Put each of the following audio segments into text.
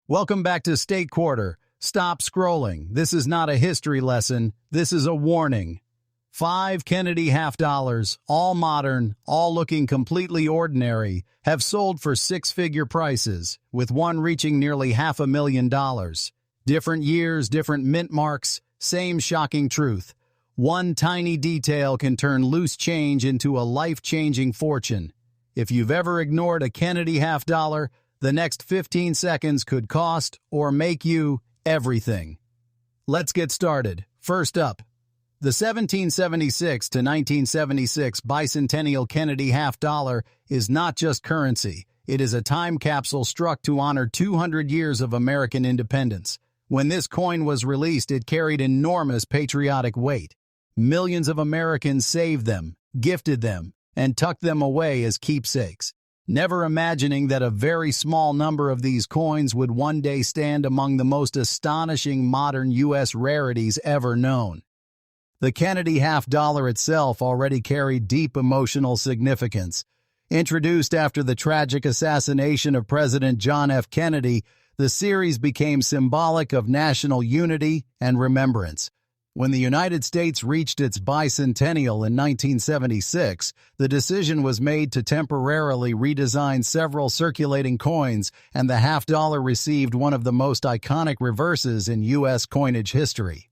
Welcome back to State Quarter. Stop scrolling. This is not a history lesson. This is a warning. 5 Kennedy half dollars, all modern, all looking completely ordinary, have sold for six-figure prices, with one reaching nearly $500,000. Different years, different mint marks, same shocking truth. One tiny detail can turn loose change into a life-changing fortune. If you've ever ignored a Kennedy half dollar, the next 15 seconds could cost or make you everything. Let's get started. First up, the 1776 to 1976 Bicentennial Kennedy half dollar is not just currency. It is a time capsule struck to honor 200 years of American independence. When this coin was released, it carried enormous patriotic weight. Millions of Americans saved them, gifted them, and tucked them away as keepsakes, never imagining that a very small number of these coins would one day stand among the most astonishing modern U.S. rarities ever known. The Kennedy half dollar itself already carried deep emotional significance. Introduced after the tragic assassination of President John F. Kennedy, the series became symbolic of national unity and remembrance. When the United States reached its bicentennial in 1976, the decision was made to temporarily redesign several circulating coins, and the half dollar received one of the most iconic reverses in U.S. coinage history.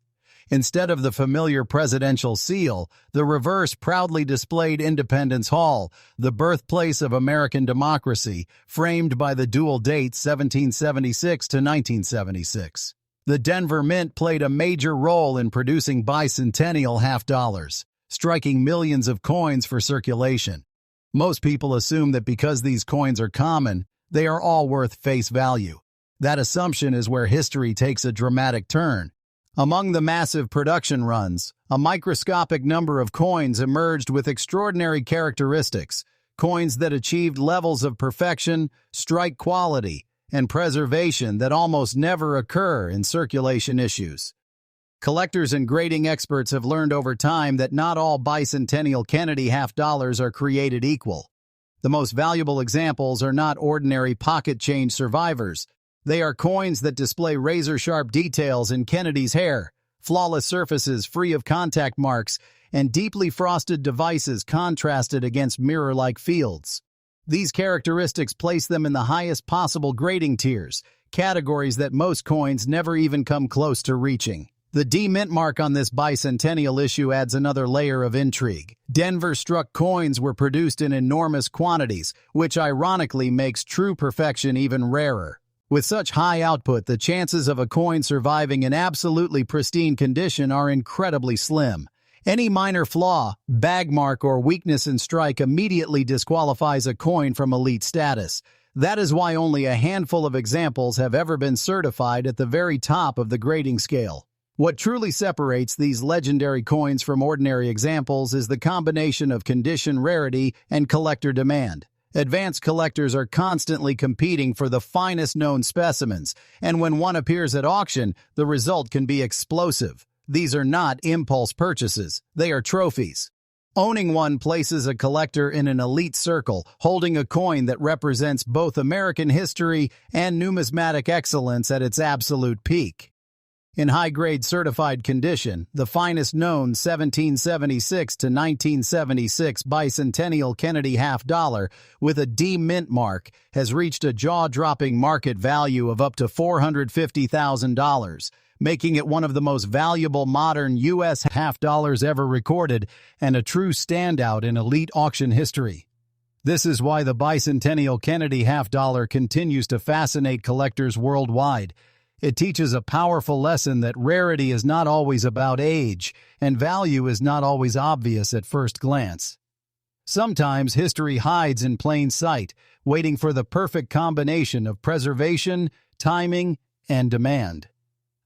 Instead of the familiar presidential seal, the reverse proudly displayed Independence Hall, the birthplace of American democracy, framed by the dual dates 1776 to 1976. The Denver Mint played a major role in producing bicentennial half dollars, striking millions of coins for circulation. Most people assume that because these coins are common, they are all worth face value. That assumption is where history takes a dramatic turn. Among the massive production runs, a microscopic number of coins emerged with extraordinary characteristics, coins that achieved levels of perfection, strike quality, and preservation that almost never occur in circulation issues. Collectors and grading experts have learned over time that not all bicentennial Kennedy half dollars are created equal. The most valuable examples are not ordinary pocket change survivors. They are coins that display razor-sharp details in Kennedy's hair, flawless surfaces free of contact marks, and deeply frosted devices contrasted against mirror-like fields. These characteristics place them in the highest possible grading tiers, categories that most coins never even come close to reaching. The D mint mark on this bicentennial issue adds another layer of intrigue. Denver-struck coins were produced in enormous quantities, which ironically makes true perfection even rarer. With such high output, the chances of a coin surviving in absolutely pristine condition are incredibly slim. Any minor flaw, bag mark, or weakness in strike immediately disqualifies a coin from elite status. That is why only a handful of examples have ever been certified at the very top of the grading scale. What truly separates these legendary coins from ordinary examples is the combination of condition rarity and collector demand. Advanced collectors are constantly competing for the finest known specimens, and when one appears at auction, the result can be explosive. These are not impulse purchases, they are trophies. Owning one places a collector in an elite circle, holding a coin that represents both American history and numismatic excellence at its absolute peak. In high-grade certified condition, the finest known 1776 to 1976 Bicentennial Kennedy half dollar with a D mint mark has reached a jaw-dropping market value of up to $450,000. Making it one of the most valuable modern U.S. half dollars ever recorded and a true standout in elite auction history. This is why the Bicentennial Kennedy half dollar continues to fascinate collectors worldwide. It teaches a powerful lesson that rarity is not always about age, and value is not always obvious at first glance. Sometimes history hides in plain sight, waiting for the perfect combination of preservation, timing, and demand.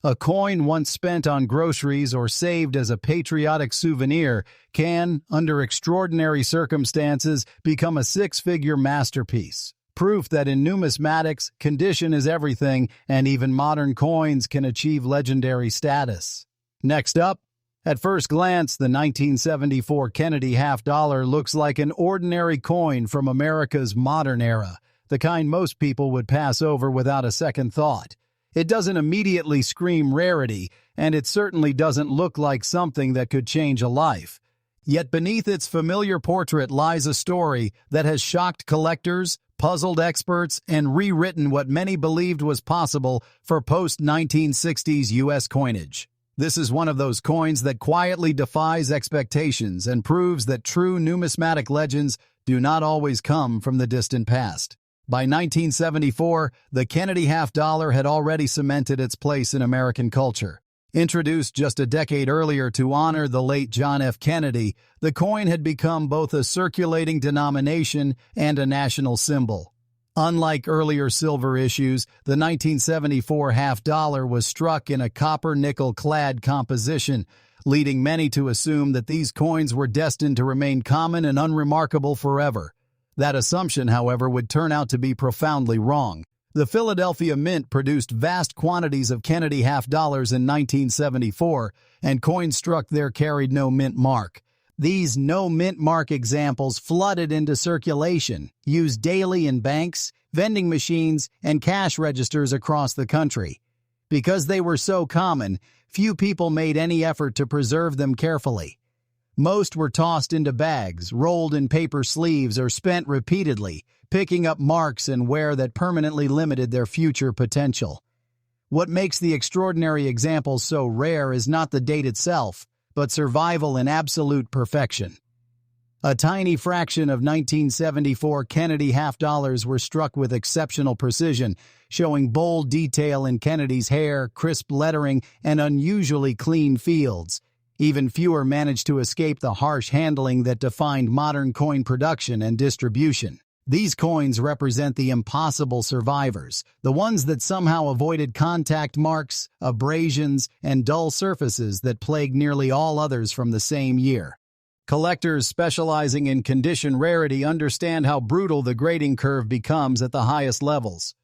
A coin once spent on groceries or saved as a patriotic souvenir can, under extraordinary circumstances, become a six-figure masterpiece. Proof that in numismatics, condition is everything, and even modern coins can achieve legendary status. Next up, at first glance, the 1974 Kennedy half dollar looks like an ordinary coin from America's modern era, the kind most people would pass over without a second thought. It doesn't immediately scream rarity, and it certainly doesn't look like something that could change a life. Yet beneath its familiar portrait lies a story that has shocked collectors, puzzled experts, and rewritten what many believed was possible for post-1960s U.S. coinage. This is one of those coins that quietly defies expectations and proves that true numismatic legends do not always come from the distant past. By 1974, the Kennedy Half Dollar had already cemented its place in American culture. Introduced just a decade earlier to honor the late John F. Kennedy, the coin had become both a circulating denomination and a national symbol. Unlike earlier silver issues, the 1974 half dollar was struck in a copper-nickel clad composition, leading many to assume that these coins were destined to remain common and unremarkable forever. That assumption, however, would turn out to be profoundly wrong. The Philadelphia Mint produced vast quantities of Kennedy half dollars in 1974, and coins struck there carried no mint mark. These no mint mark examples flooded into circulation, used daily in banks, vending machines, and cash registers across the country. Because they were so common, few people made any effort to preserve them carefully. Most were tossed into bags, rolled in paper sleeves, or spent repeatedly, picking up marks and wear that permanently limited their future potential. What makes the extraordinary examples so rare is not the date itself, but survival in absolute perfection. A tiny fraction of 1974 Kennedy half dollars were struck with exceptional precision, showing bold detail in Kennedy's hair, crisp lettering, and unusually clean fields. Even fewer managed to escape the harsh handling that defined modern coin production and distribution. These coins represent the impossible survivors, the ones that somehow avoided contact marks, abrasions, and dull surfaces that plagued nearly all others from the same year. Collectors specializing in condition rarity understand how brutal the grading curve becomes at the highest levels.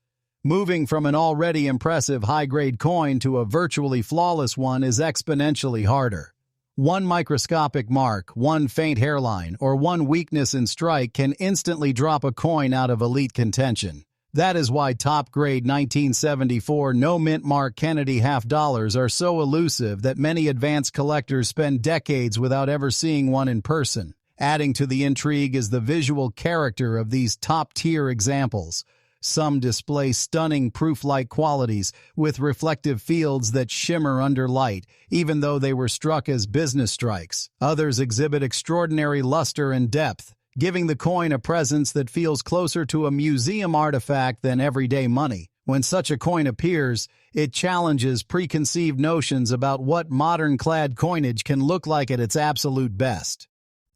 Moving from an already impressive high-grade coin to a virtually flawless one is exponentially harder. One microscopic mark, one faint hairline, or one weakness in strike can instantly drop a coin out of elite contention. That is why top-grade 1974 no-mint mark Kennedy half dollars are so elusive that many advanced collectors spend decades without ever seeing one in person. Adding to the intrigue is the visual character of these top-tier examples. Some display stunning proof-like qualities, with reflective fields that shimmer under light, even though they were struck as business strikes. Others exhibit extraordinary luster and depth, giving the coin a presence that feels closer to a museum artifact than everyday money. When such a coin appears, it challenges preconceived notions about what modern clad coinage can look like at its absolute best.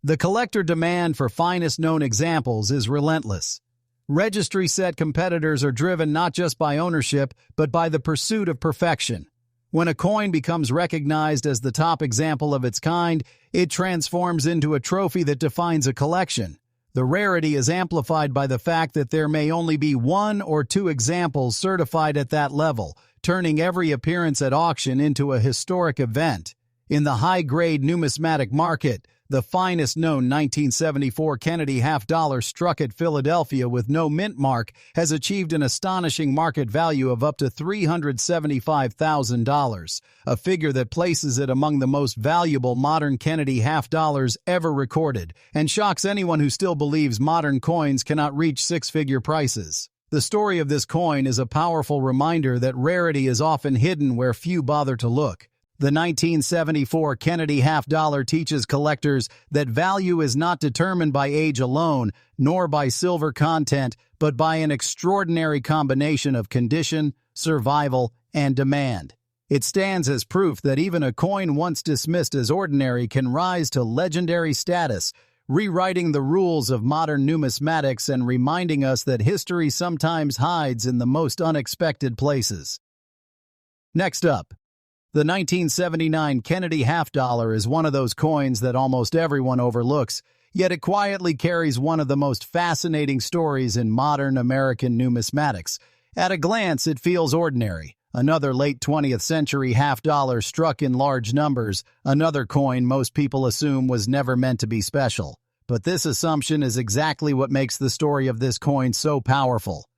The collector demand for finest known examples is relentless. Registry set competitors are driven not just by ownership, but by the pursuit of perfection. When a coin becomes recognized as the top example of its kind, it transforms into a trophy that defines a collection. The rarity is amplified by the fact that there may only be one or two examples certified at that level, turning every appearance at auction into a historic event. In the high-grade numismatic market, the finest known 1974 Kennedy half dollar struck at Philadelphia with no mint mark has achieved an astonishing market value of up to $375,000, a figure that places it among the most valuable modern Kennedy half dollars ever recorded, and shocks anyone who still believes modern coins cannot reach six-figure prices. The story of this coin is a powerful reminder that rarity is often hidden where few bother to look. The 1974 Kennedy half dollar teaches collectors that value is not determined by age alone, nor by silver content, but by an extraordinary combination of condition, survival, and demand. It stands as proof that even a coin once dismissed as ordinary can rise to legendary status, rewriting the rules of modern numismatics and reminding us that history sometimes hides in the most unexpected places. Next up, the 1979 Kennedy half dollar is one of those coins that almost everyone overlooks, yet it quietly carries one of the most fascinating stories in modern American numismatics. At a glance, it feels ordinary. Another late 20th century half dollar struck in large numbers, another coin most people assume was never meant to be special. But this assumption is exactly what makes the story of this coin so powerful.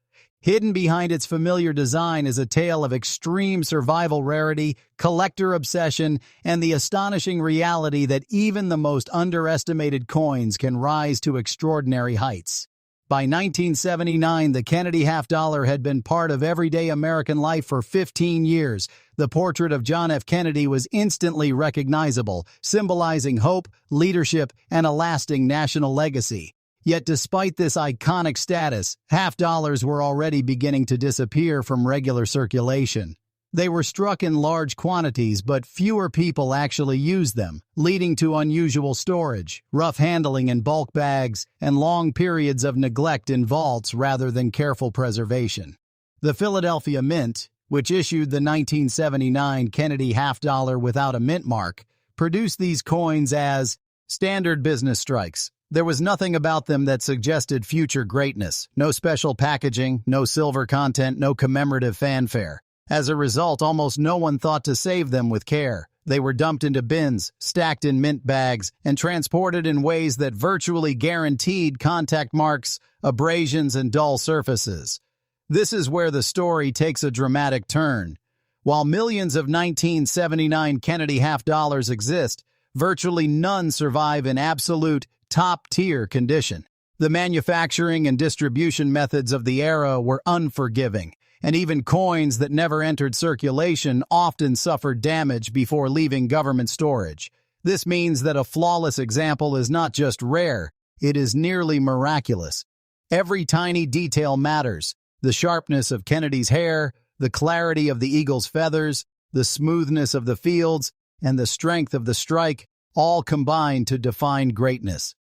Hidden behind its familiar design is a tale of extreme survival rarity, collector obsession, and the astonishing reality that even the most underestimated coins can rise to extraordinary heights. By 1979, the Kennedy half dollar had been part of everyday American life for 15 years. The portrait of John F. Kennedy was instantly recognizable, symbolizing hope, leadership, and a lasting national legacy. Yet despite this iconic status, half dollars were already beginning to disappear from regular circulation. They were struck in large quantities, but fewer people actually used them, leading to unusual storage, rough handling in bulk bags, and long periods of neglect in vaults rather than careful preservation. The Philadelphia Mint, which issued the 1979 Kennedy half dollar without a mint mark, produced these coins as standard business strikes. There was nothing about them that suggested future greatness. No special packaging, no silver content, no commemorative fanfare. As a result, almost no one thought to save them with care. They were dumped into bins, stacked in mint bags, and transported in ways that virtually guaranteed contact marks, abrasions, and dull surfaces. This is where the story takes a dramatic turn. While millions of 1979 Kennedy half dollars exist, virtually none survive in absolute, top-tier condition. The manufacturing and distribution methods of the era were unforgiving, and even coins that never entered circulation often suffered damage before leaving government storage. This means that a flawless example is not just rare, it is nearly miraculous. Every tiny detail matters: the sharpness of Kennedy's hair, the clarity of the eagle's feathers, the smoothness of the fields, and the strength of the strike, all combine to define greatness.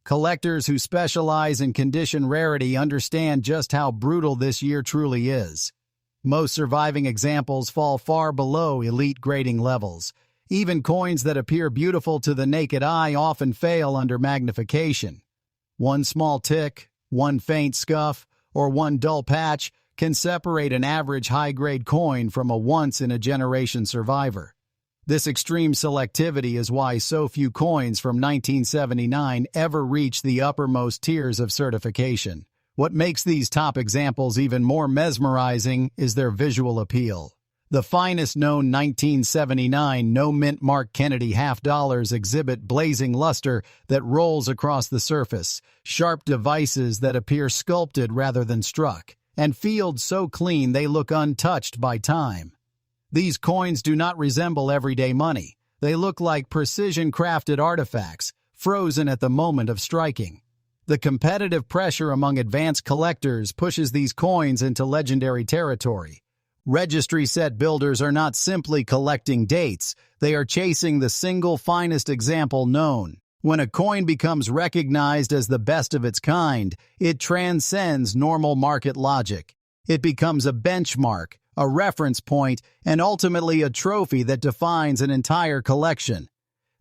Collectors who specialize in condition rarity understand just how brutal this year truly is. Most surviving examples fall far below elite grading levels. Even coins that appear beautiful to the naked eye often fail under magnification. One small tick, one faint scuff, or one dull patch can separate an average high-grade coin from a once-in-a-generation survivor. This extreme selectivity is why so few coins from 1979 ever reach the uppermost tiers of certification. What makes these top examples even more mesmerizing is their visual appeal. The finest known 1979 no-mint mark Kennedy half dollars exhibit blazing luster that rolls across the surface, sharp devices that appear sculpted rather than struck, and fields so clean they look untouched by time. These coins do not resemble everyday money. They look like precision-crafted artifacts, frozen at the moment of striking. The competitive pressure among advanced collectors pushes these coins into legendary territory. Registry set builders are not simply collecting dates, they are chasing the single finest example known. When a coin becomes recognized as the best of its kind, it transcends normal market logic. It becomes a benchmark, a reference point, and ultimately a trophy that defines an entire collection.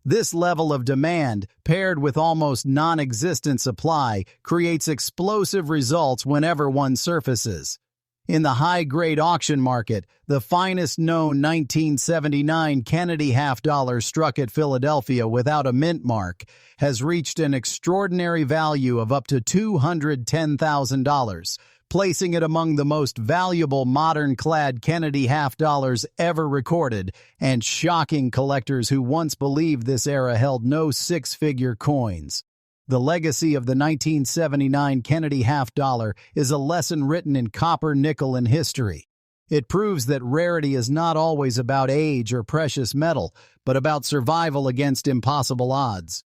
This level of demand, paired with almost non-existent supply, creates explosive results whenever one surfaces. In the high-grade auction market, the finest known 1979 Kennedy half dollar struck at Philadelphia without a mint mark has reached an extraordinary value of up to $210,000, placing it among the most valuable modern clad Kennedy half dollars ever recorded, and shocking collectors who once believed this era held no six-figure coins. The legacy of the 1979 Kennedy half dollar is a lesson written in copper, nickel, and history. It proves that rarity is not always about age or precious metal, but about survival against impossible odds.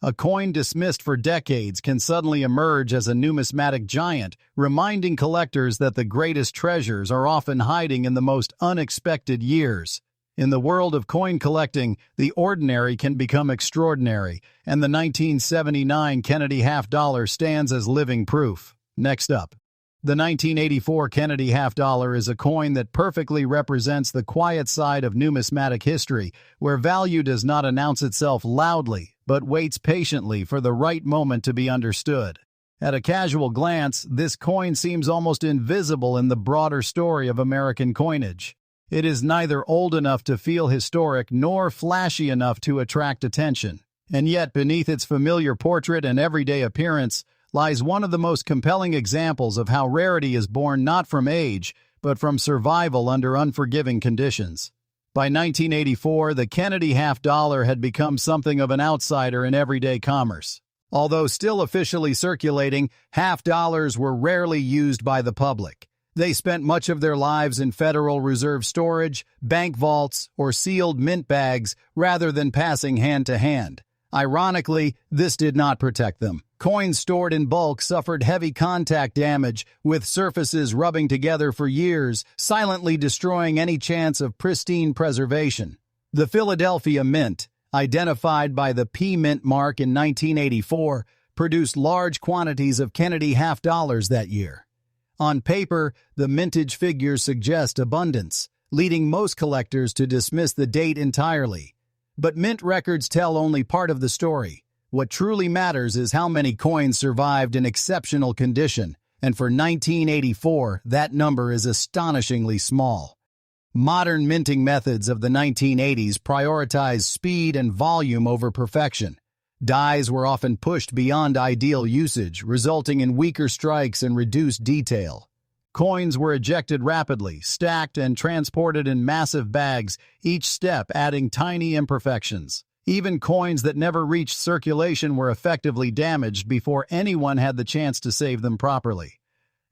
A coin dismissed for decades can suddenly emerge as a numismatic giant, reminding collectors that the greatest treasures are often hiding in the most unexpected years. In the world of coin collecting, the ordinary can become extraordinary, and the 1979 Kennedy half dollar stands as living proof. Next up, the 1984 Kennedy half dollar is a coin that perfectly represents the quiet side of numismatic history, where value does not announce itself loudly, but waits patiently for the right moment to be understood. At a casual glance, this coin seems almost invisible in the broader story of American coinage. It is neither old enough to feel historic nor flashy enough to attract attention. And yet, beneath its familiar portrait and everyday appearance, lies one of the most compelling examples of how rarity is born not from age, but from survival under unforgiving conditions. By 1984, the Kennedy half dollar had become something of an outsider in everyday commerce. Although still officially circulating, half dollars were rarely used by the public. They spent much of their lives in Federal Reserve storage, bank vaults, or sealed mint bags rather than passing hand to hand. Ironically, this did not protect them. Coins stored in bulk suffered heavy contact damage, with surfaces rubbing together for years, silently destroying any chance of pristine preservation. The Philadelphia Mint, identified by the P Mint mark in 1984, produced large quantities of Kennedy half dollars that year. On paper, the mintage figures suggest abundance, leading most collectors to dismiss the date entirely. But mint records tell only part of the story. What truly matters is how many coins survived in exceptional condition, and for 1984, that number is astonishingly small. Modern minting methods of the 1980s prioritized speed and volume over perfection. Dies were often pushed beyond ideal usage, resulting in weaker strikes and reduced detail. Coins were ejected rapidly, stacked, and transported in massive bags, each step adding tiny imperfections. Even coins that never reached circulation were effectively damaged before anyone had the chance to save them properly.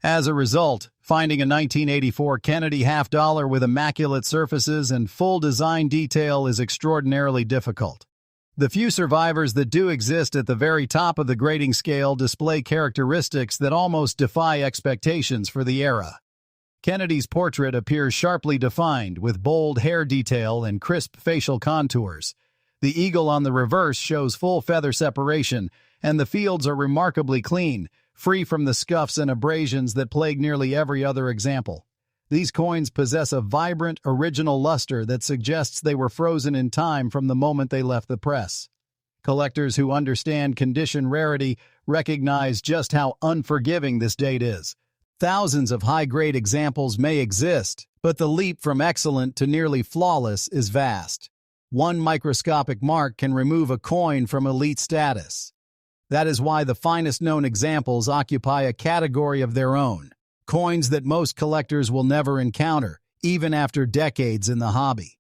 As a result, finding a 1984 Kennedy half dollar with immaculate surfaces and full design detail is extraordinarily difficult. The few survivors that do exist at the very top of the grading scale display characteristics that almost defy expectations for the era. Kennedy's portrait appears sharply defined, with bold hair detail and crisp facial contours. The eagle on the reverse shows full feather separation, and the fields are remarkably clean, free from the scuffs and abrasions that plague nearly every other example. These coins possess a vibrant, original luster that suggests they were frozen in time from the moment they left the press. Collectors who understand condition rarity recognize just how unforgiving this date is. Thousands of high-grade examples may exist, but the leap from excellent to nearly flawless is vast. One microscopic mark can remove a coin from elite status. That is why the finest known examples occupy a category of their own, coins that most collectors will never encounter, even after decades in the hobby.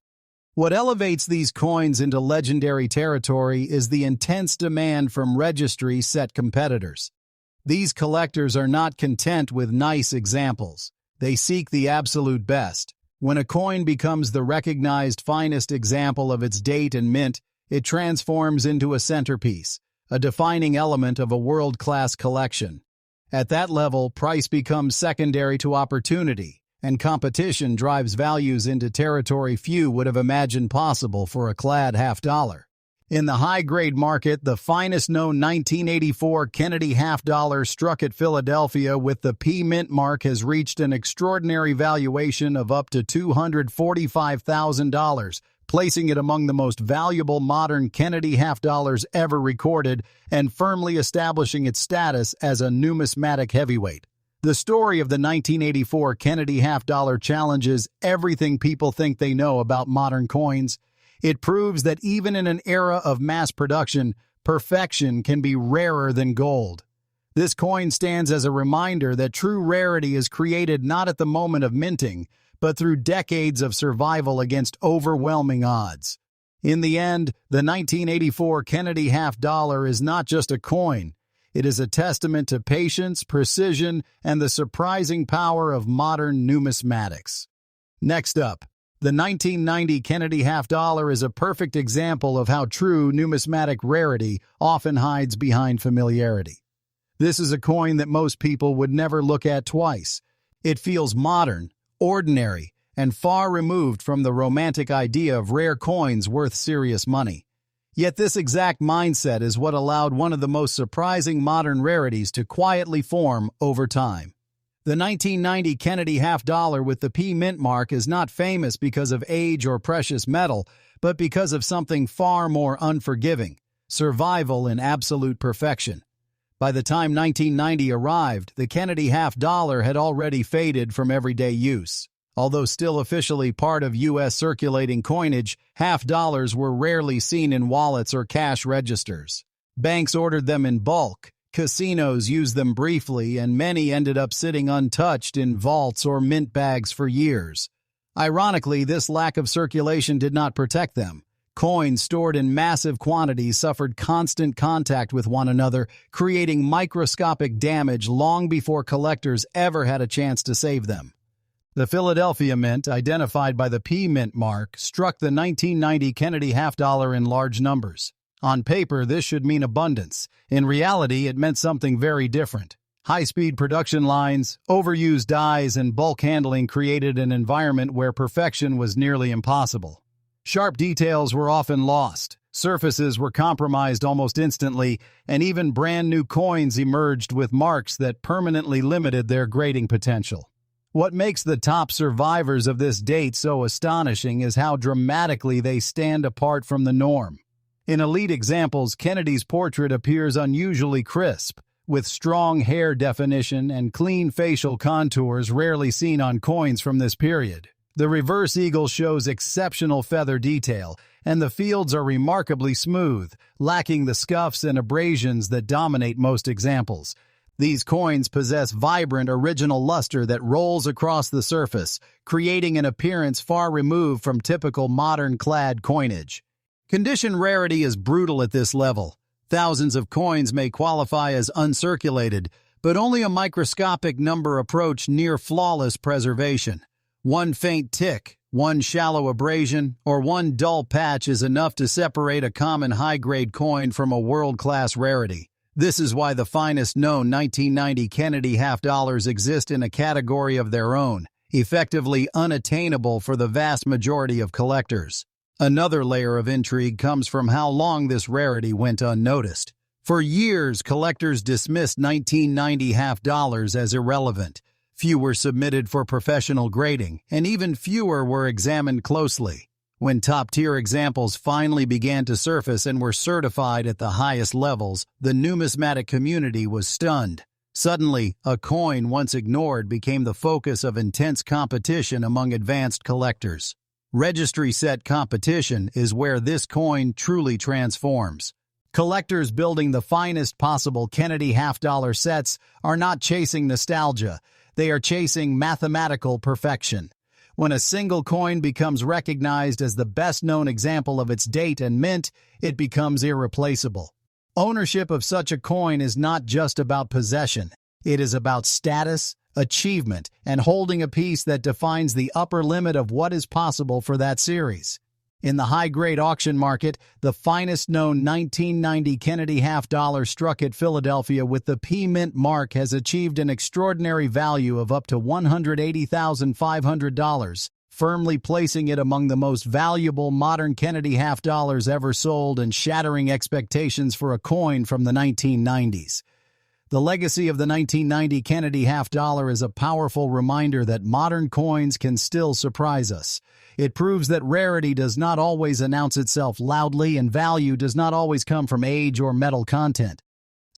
What elevates these coins into legendary territory is the intense demand from registry-set competitors. These collectors are not content with nice examples. They seek the absolute best. When a coin becomes the recognized finest example of its date and mint, it transforms into a centerpiece, a defining element of a world-class collection. At that level, price becomes secondary to opportunity, and competition drives values into territory few would have imagined possible for a clad half dollar. In the high-grade market, the finest known 1984 Kennedy half dollar struck at Philadelphia with the P Mint mark has reached an extraordinary valuation of up to $245,000, placing it among the most valuable modern Kennedy half dollars ever recorded and firmly establishing its status as a numismatic heavyweight. The story of the 1984 Kennedy half dollar challenges everything people think they know about modern coins. It proves that even in an era of mass production, perfection can be rarer than gold. This coin stands as a reminder that true rarity is created not at the moment of minting, but through decades of survival against overwhelming odds. In the end, the 1984 Kennedy half dollar is not just a coin. It is a testament to patience, precision, and the surprising power of modern numismatics. Next up, the 1990 Kennedy half dollar is a perfect example of how true numismatic rarity often hides behind familiarity. This is a coin that most people would never look at twice. It feels modern, ordinary, and far removed from the romantic idea of rare coins worth serious money. Yet this exact mindset is what allowed one of the most surprising modern rarities to quietly form over time. The 1990 Kennedy half dollar with the P Mint mark is not famous because of age or precious metal, but because of something far more unforgiving: survival in absolute perfection. By the time 1990 arrived, the Kennedy half dollar had already faded from everyday use. Although still officially part of U.S. circulating coinage, half dollars were rarely seen in wallets or cash registers. Banks ordered them in bulk, Casinos used them briefly, and many ended up sitting untouched in vaults or mint bags for years. Ironically, this lack of circulation did not protect them. Coins stored in massive quantities suffered constant contact with one another, creating microscopic damage long before collectors ever had a chance to save them. The Philadelphia Mint, identified by the P Mint mark, struck the 1990 Kennedy Half Dollar in large numbers. On paper, this should mean abundance. In reality, it meant something very different. High-speed production lines, overused dyes, and bulk handling created an environment where perfection was nearly impossible. Sharp details were often lost, surfaces were compromised almost instantly, and even brand-new coins emerged with marks that permanently limited their grading potential. What makes the top survivors of this date so astonishing is how dramatically they stand apart from the norm. In elite examples, Kennedy's portrait appears unusually crisp, with strong hair definition and clean facial contours rarely seen on coins from this period. The reverse eagle shows exceptional feather detail, and the fields are remarkably smooth, lacking the scuffs and abrasions that dominate most examples. These coins possess vibrant original luster that rolls across the surface, creating an appearance far removed from typical modern clad coinage. Condition rarity is brutal at this level. Thousands of coins may qualify as uncirculated, but only a microscopic number approach near flawless preservation. One faint tick, one shallow abrasion, or one dull patch is enough to separate a common high-grade coin from a world-class rarity. This is why the finest known 1990 Kennedy half dollars exist in a category of their own, effectively unattainable for the vast majority of collectors. Another layer of intrigue comes from how long this rarity went unnoticed. For years, collectors dismissed 1990 half dollars as irrelevant. Few were submitted for professional grading, and even fewer were examined closely. When top-tier examples finally began to surface and were certified at the highest levels, the numismatic community was stunned. Suddenly, a coin once ignored became the focus of intense competition among advanced collectors. Registry-set competition is where this coin truly transforms. Collectors building the finest possible Kennedy half-dollar sets are not chasing nostalgia. They are chasing mathematical perfection. When a single coin becomes recognized as the best-known example of its date and mint, it becomes irreplaceable. Ownership of such a coin is not just about possession. It is about status, achievement, and holding a piece that defines the upper limit of what is possible for that series. In the high-grade auction market, the finest known 1990 Kennedy half dollar struck at Philadelphia with the P Mint mark has achieved an extraordinary value of up to $180,500, firmly placing it among the most valuable modern Kennedy half dollars ever sold and shattering expectations for a coin from the 1990s. The legacy of the 1990 Kennedy half dollar is a powerful reminder that modern coins can still surprise us. It proves that rarity does not always announce itself loudly and value does not always come from age or metal content.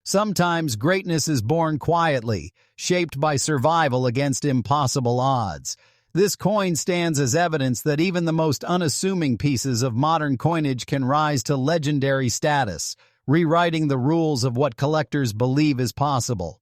Sometimes greatness is born quietly, shaped by survival against impossible odds. This coin stands as evidence that even the most unassuming pieces of modern coinage can rise to legendary status, rewriting the rules of what collectors believe is possible.